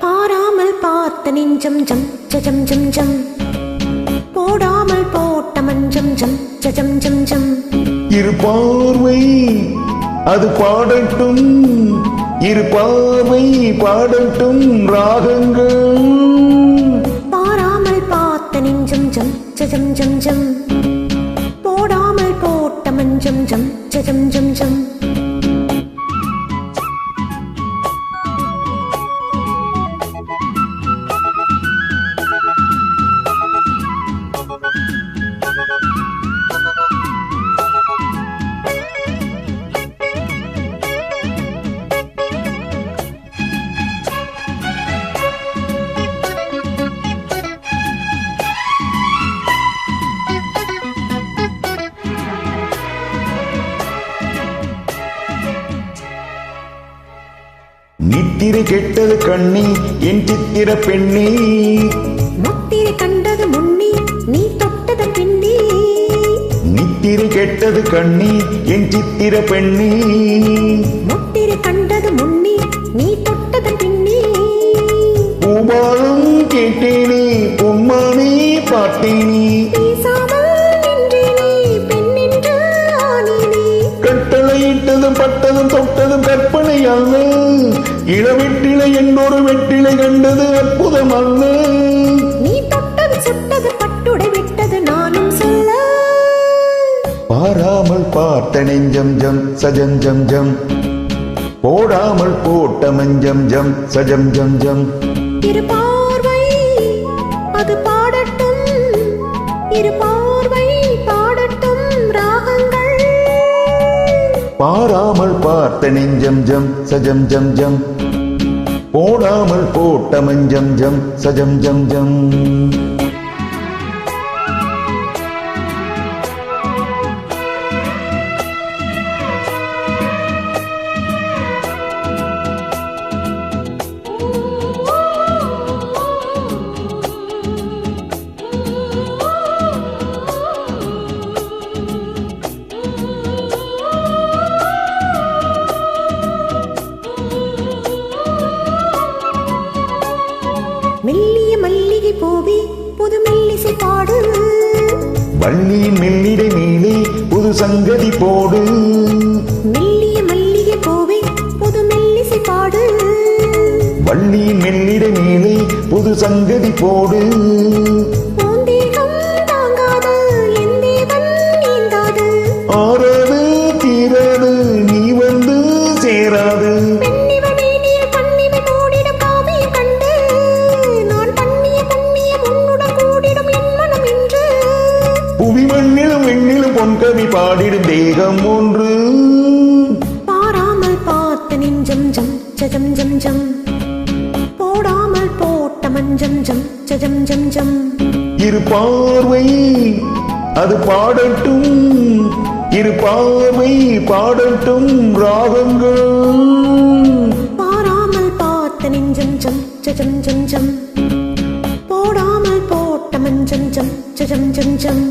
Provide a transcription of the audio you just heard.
பாராமல் பார்த்த நெஞ்சம் ஜம் ஜம் ஜம் ஜம் போடாமல் போட்ட மஞ்சம் ஜம் ஜம் ஜம் ஜம் இரு பார்வை அது பாடட்டும் இரு பார்வை பாடட்டும் ராகங்கள் பாராமல் பார்த்த நெஞ்சம் ஜம் ஜம் ஜம் ஜம் போடாமல் போட்ட மஞ்சம் ஜம் ஜம் ஜம் ஜம் நித்திரை கெட்டது கண்ணி என் சித்திர பெண்ணே முத்திரை கண்டது முன்னே நீ தொட்டது பின்னே நித்திரை கெட்டது கண்ணி என் சித்திர பெண்ணே முத்திரை கண்டது முன்னே நீ தொட்டது பின்னே பூபாலம் கேட்டேனே பொம்மானே பார்த்தேனே பேசாமல் நின்றேனே பெண்ணென்று ஆனேனே கட்டளையிட்டதும் பட்டதும் தொட்டதும் கற்பனை அல்ல இளவெட்டிலை என்னொரு வெட்டிலை கண்டது அற்புதம் அல்ல நீ தொட்டது சுட்டது பட்டுடை விட்டது நானும் சொல்ல பாராமல் பார்த்த நெஞ்சம் ஜம் சஜம் ஜம் ஜம் போடாமல் போட்ட மஞ்சம் ஜம் சஜம் ஜம் ஜம் இரு பார்வை அது பாடட்டும் இரு பார்வை பாடட்டும் ராகங்கள் பாராமல் பார்த்த நெஞ்சம் ஜம் சஜம் ஜம் ஜம் போடாமல் போட்ட மஞ்சம் ஜம் சஜம் ஜம் ஜம் மெல்லிய மல்லிகை பூவே புது மெல்லிசை பாடு வள்ளியின் மெல்லிடை மேலே புது சங்கதி போடு மெல்லிய மல்லிகை பூவே புது மெல்லிசை பாடு வள்ளியின் மெல்லிடை மேலே புது சங்கதி போடு பூந்தேகம் தாங்காது என் தேவன் நீந்தாது ஆறாது தீராது நீ வந்து சேராது பெண்ணிவனே நீர் பண்ணிவை மூடிடும் காவியம் கண்டு நான் பண்ணிய புண்ணியம் உன்னுடன் கூடிடும் என் மனம் என்று புவி மண்ணிலும் விண்ணிலும் பொன்கவி பாடிடும் தேகம் ஒன்று பாராமல் பார்த்த நெஞ்சம் ஜம் ஜம் ஜம் ஜம் போடாமல் போட்ட மஞ்சம் ஜம் ஜம் ஜம் ஜம் இரு பார்வை அது பாடட்டும் இரு பார்வை பாடட்டும் ராகங்கள் பாராமல் பார்த்த நெஞ்சம் ஜம் ஜம் ஜம் ஜம் போடாமல் போட்ட மஞ்சம் ஜம் ஜம் ஜம் ஜம்